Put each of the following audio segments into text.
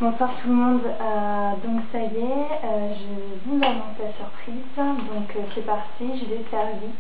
Bonsoir tout le monde, donc ça y est, je vous annonce la surprise, donc c'est parti, je vais faire vite.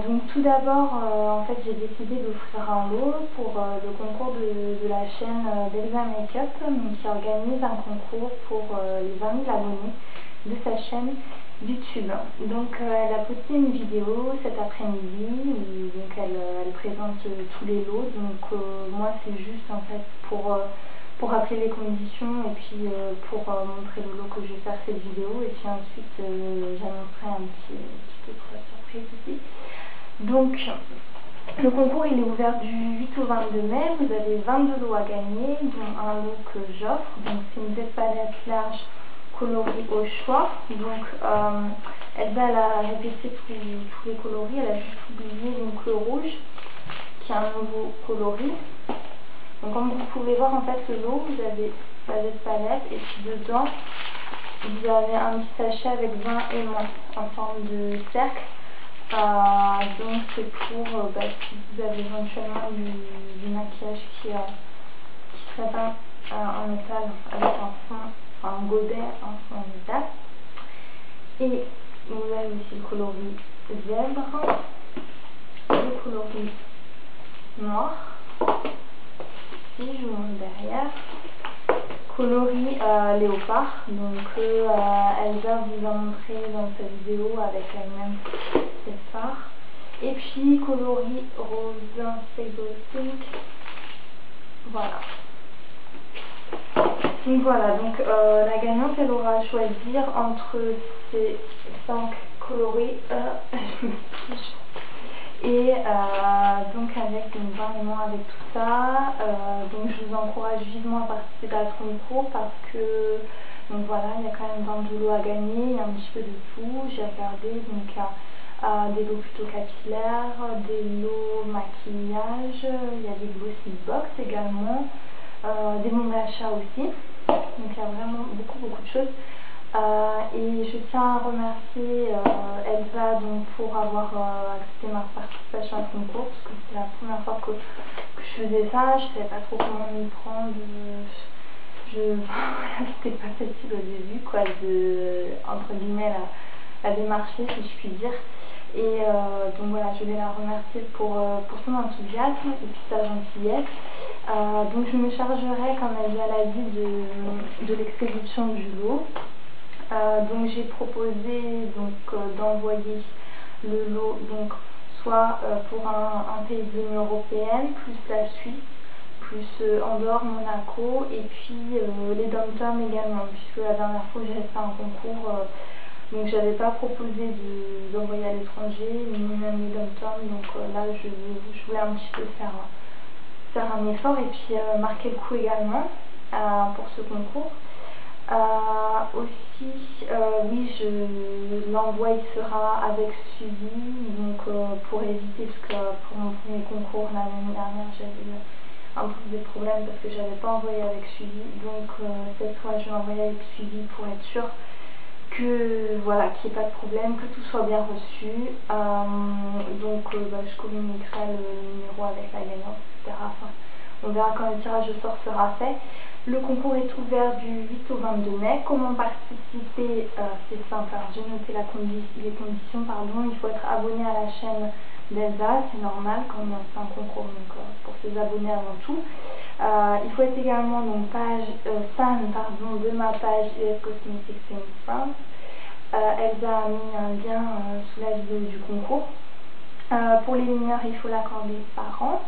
Donc tout d'abord, en fait j'ai décidé d'offrir un lot pour le concours de la chaîne d'Elsa Makeup, qui organise un concours pour les 20 000 abonnés de sa chaîne YouTube. Donc elle a posté une vidéo cet après-midi où donc elle présente tous les lots, donc moi c'est juste en fait pour rappeler les conditions et puis pour montrer le lot que je vais faire cette vidéo, et puis ensuite j'annoncerai un petit peu de surprise aussi. Donc le concours il est ouvert du 8 au 22 mai, vous avez 22 lots à gagner, dont un lot que j'offre, donc c'est une palette large coloris au choix. Donc Elsa elle a répété tous les coloris, elle a juste oublié donc le rouge qui est un nouveau coloris. Donc comme vous pouvez voir en fait le lot, vous avez la palette et puis dedans vous avez un petit sachet avec 20 aimants en forme de cercle. Donc c'est pour si vous avez éventuellement du maquillage qui serait peint en métal avec un fond, un godet en fond en métal. Et vous avez aussi le coloris zèbre, le coloris noir. Je vous montre derrière, coloris léopard, donc Elsa vous a montré dans sa vidéo avec elle-même ses fards, et puis coloris rose Fable Pink. Voilà. Donc voilà, donc la gagnante elle aura à choisir entre ces 5 coloris. Et donc avec donc vraiment avec tout ça, donc je vous encourage vivement à participer à ce concours parce que donc voilà, il y a quand même 22 lots à gagner, il y a un petit peu de tout. J'ai regardé, donc il y a des lots plutôt capillaires, des lots maquillage, il y a des glossy box également, des bons d'achat aussi, donc il y a vraiment beaucoup de choses. Et je tiens à remercier Elsa donc, pour avoir accepté ma participation à ce concours, parce que c'était la première fois que je faisais ça, je ne savais pas trop comment m'y prendre, c'était pas facile au début quoi, entre guillemets la démarcher si je puis dire. Et donc voilà, je vais la remercier pour son enthousiasme et puis sa gentillesse. Donc je me chargerai, comme Elsa l'a dit, de l'expédition du lot. Donc j'ai proposé d'envoyer le lot donc soit pour un pays de l'Union européenne, plus la Suisse, plus Andorre, Monaco, et puis les dom-toms également, puisque la dernière fois j'avais fait un concours, donc j'avais pas proposé d'envoyer à l'étranger, ni même les dom-toms, donc là je voulais un petit peu faire un effort et puis marquer le coup également pour ce concours. Aussi, oui, l'envoi il sera avec suivi, donc pour éviter, parce que pour mon premier concours l'année dernière j'avais eu un peu des problèmes parce que j'avais pas envoyé avec suivi, donc cette fois je vais envoyer avec suivi pour être sûr que voilà, qu'il n'y ait pas de problème, que tout soit bien reçu. Donc je communiquerai le numéro avec la gagnante, etc. Enfin, on verra quand le tirage au sort sera fait. Le concours est ouvert du 8 au 22 mai. Comment participer? C'est simple. Alors j'ai noté les conditions. Il faut être abonné à la chaîne d'Elsa, c'est normal quand on fait un concours, donc pour ses abonnés avant tout. Il faut être également donc fan de ma page US Cosmetics in France. Elsa a mis un lien sous la vidéo du concours. Pour les mineurs, il faut l'accorder par an.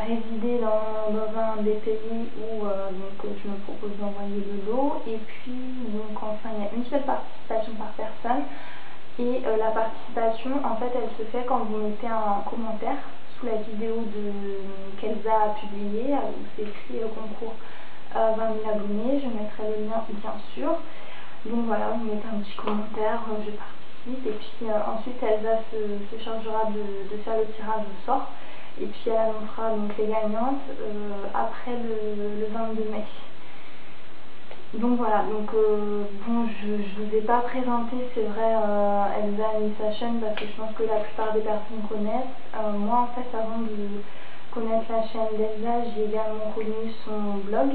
Résider dans un des pays où je me propose d'envoyer le lot, et puis donc enfin il y a une seule participation par personne, et la participation en fait elle se fait quand vous mettez un commentaire sous la vidéo qu'Elsa a publiée où c'est écrit concours 20 000 abonnés, je mettrai le lien bien sûr. Donc voilà, vous mettez un petit commentaire, je participe, et puis ensuite Elsa se chargera de faire le tirage au sort. Et puis elle annoncera donc les gagnantes après le 22 mai. Donc voilà, donc bon, je ne vous ai pas présenté, c'est vrai, Elsa a mis sa chaîne parce que je pense que la plupart des personnes connaissent. Moi en fait, avant de connaître la chaîne d'Elsa, j'ai également connu son blog.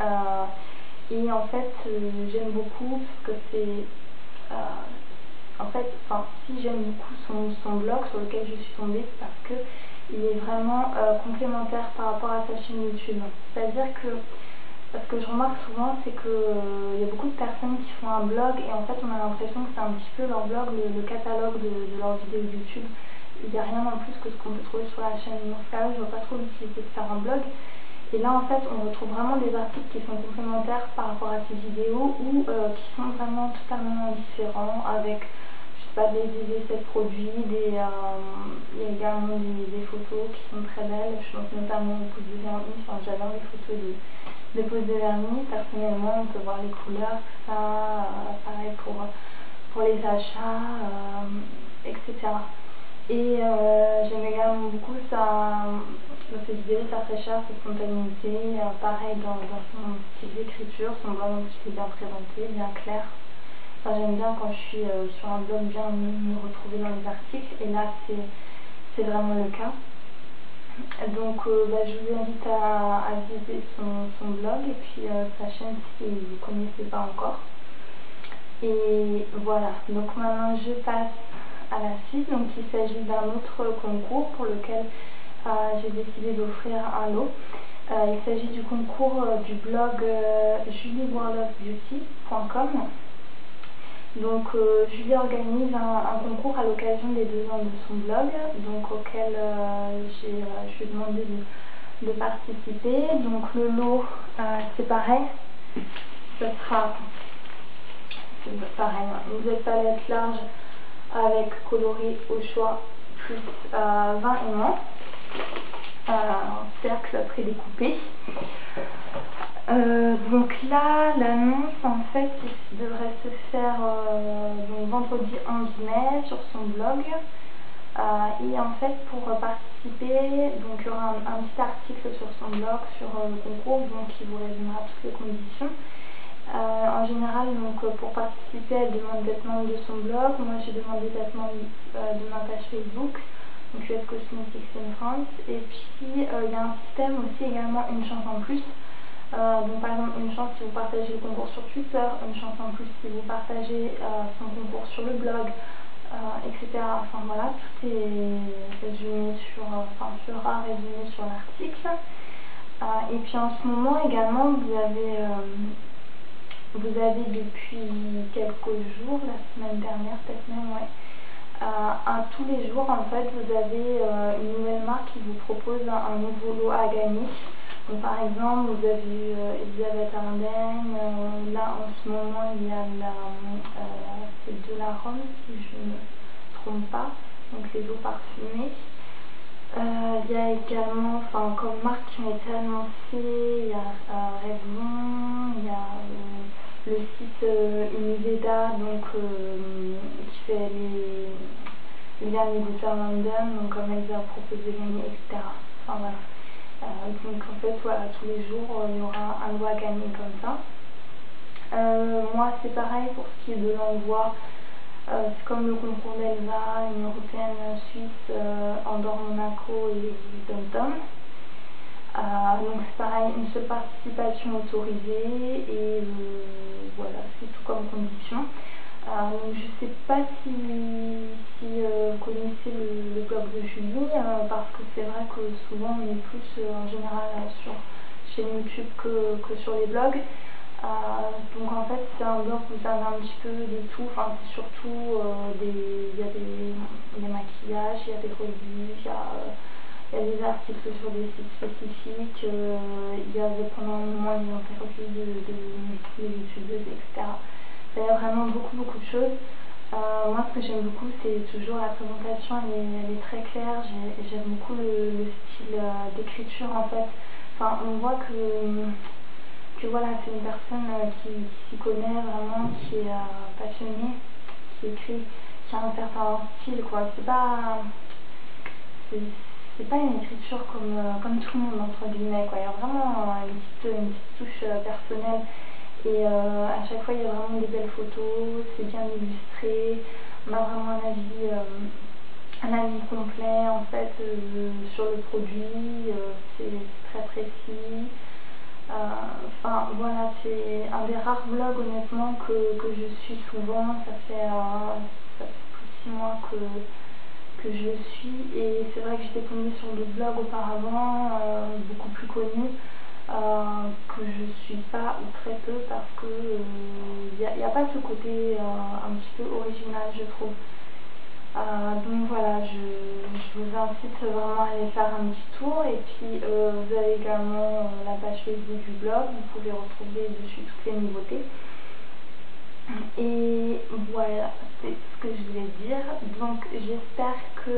Et en fait, j'aime beaucoup parce que c'est... en fait, si j'aime beaucoup son blog sur lequel je suis tombée, c'est parce que il est vraiment complémentaire par rapport à sa chaîne YouTube. C'est-à-dire que, ce que je remarque souvent, c'est que il y a beaucoup de personnes qui font un blog et en fait on a l'impression que c'est un petit peu leur blog, le catalogue de leurs vidéos YouTube. Il n'y a rien en plus que ce qu'on peut trouver sur la chaîne. Dans ce cas-là, je ne vois pas trop l'utilité de faire un blog. Et là, en fait, on retrouve vraiment des articles qui sont complémentaires par rapport à ces vidéos ou qui sont vraiment totalement différents avec, je sais pas, des essais de produits, il y a également des photos qui sont très belles. Je pense notamment aux pousses de vernis. J'adore les photos de pousses de vernis. Personnellement, on peut voir les couleurs, tout ça. Pareil pour les achats, etc. Et j'aime également beaucoup dans ses vidéos, sa fraîcheur, sa spontanéité, pareil dans son style d'écriture, son blog est bien présenté, bien clair. J'aime bien quand je suis sur un blog bien me retrouver dans les articles, et là c'est vraiment le cas. Donc je vous invite à visiter son blog et puis sa chaîne si vous ne connaissez pas encore. Et voilà, donc maintenant je passe à la suite. Donc il s'agit d'un autre concours pour lequel j'ai décidé d'offrir un lot. Il s'agit du concours du blog julieworldofbeauty.com. Donc Julie organise un concours à l'occasion des 2 ans de son blog, donc auquel je lui ai demandé de participer. Donc le lot, c'est pareil, ce sera pareil, une nouvelle palette large avec coloris au choix plus 20 aimants, en cercle prédécoupé. Donc là, l'annonce en fait devrait se faire donc vendredi 11 mai sur son blog. Et en fait, pour participer, donc il y aura un petit article sur son blog sur le concours, donc qui vous résumera toutes les conditions. En général, donc pour participer, elle demande d'être membre de son blog. Moi, j'ai demandé d'être membre de ma page Facebook, donc US Cosmetics in France. Et puis, il y a un système aussi également, une chance en plus. Donc par exemple, une chance si vous partagez le concours sur Twitter, une chance en plus si vous partagez son concours sur le blog, etc. Enfin voilà, tout est résumé sera résumé sur l'article. Et puis en ce moment également, vous avez depuis quelques jours, la semaine dernière peut-être même, ouais, tous les jours en fait, vous avez une nouvelle marque qui vous propose un nouveau lot à gagner. Donc, par exemple, vous avez eu Elisabeth Arden, là en ce moment il y a c'est de la Rome si je ne me trompe pas, donc les eaux parfumées. Il y a également, comme marques qui ont été annoncées, il y a Revlon, il y a le site Univeda, donc qui fait les derniers goûteurs London, donc comme elle vous a proposé de gagner, etc. Enfin voilà. Donc en fait voilà, tous les jours il y aura un lot à gagner comme ça. Moi c'est pareil pour ce qui est de l'envoi, c'est comme le concours d'Elsa, une européenne suisse, Andorre, Monaco et Dom-Tom. Donc c'est pareil, une seule participation autorisée et voilà, c'est tout comme condition. Donc je sais pas si vous connaissez le blog de Julie, parce que c'est vrai que souvent on est plus en général sur chaîne YouTube que sur les blogs. Donc en fait c'est un blog où vous avez un petit peu de tout, c'est surtout il y a des maquillages, il y a des revues, il y a des articles sur des sites spécifiques, il y avait pendant un moment des interviews de youtubeuses, etc. Il y a vraiment beaucoup de choses. Moi ce que j'aime beaucoup c'est toujours la présentation, elle est très claire, j'aime beaucoup le style d'écriture en fait. On voit que voilà, c'est une personne qui s'y connaît vraiment, qui est passionnée, qui écrit, qui a un certain style quoi. C'est pas une écriture comme tout le monde entre guillemets quoi. Il y a vraiment une petite touche personnelle. Et à chaque fois il y a vraiment des belles photos, c'est bien illustré, on a vraiment un avis complet en fait sur le produit, c'est très précis. Enfin voilà, c'est un des rares blogs honnêtement que je suis souvent. Ça fait plus de 6 mois que je le suis, et c'est vrai que j'étais tombée sur d'autres blogs auparavant, beaucoup plus connus, que je suis pas ou très peu, parce que il n'y a pas ce côté un petit peu original, je trouve. Donc voilà, je vous incite vraiment à aller faire un petit tour, et puis vous avez également la page Facebook du blog, vous pouvez retrouver dessus toutes les nouveautés. Et voilà, c'est ce que je voulais dire. Donc j'espère que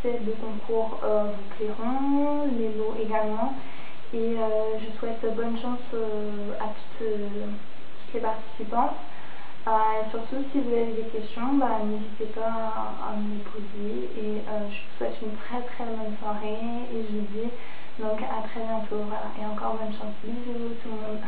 ces deux concours vous plairont, les lots également. Et je souhaite bonne chance à toutes les participantes. Et surtout, si vous avez des questions, n'hésitez pas à me les poser. Et je vous souhaite une très très bonne soirée, et je vous dis donc à très bientôt. Voilà. Et encore bonne chance. Bisous tout le monde.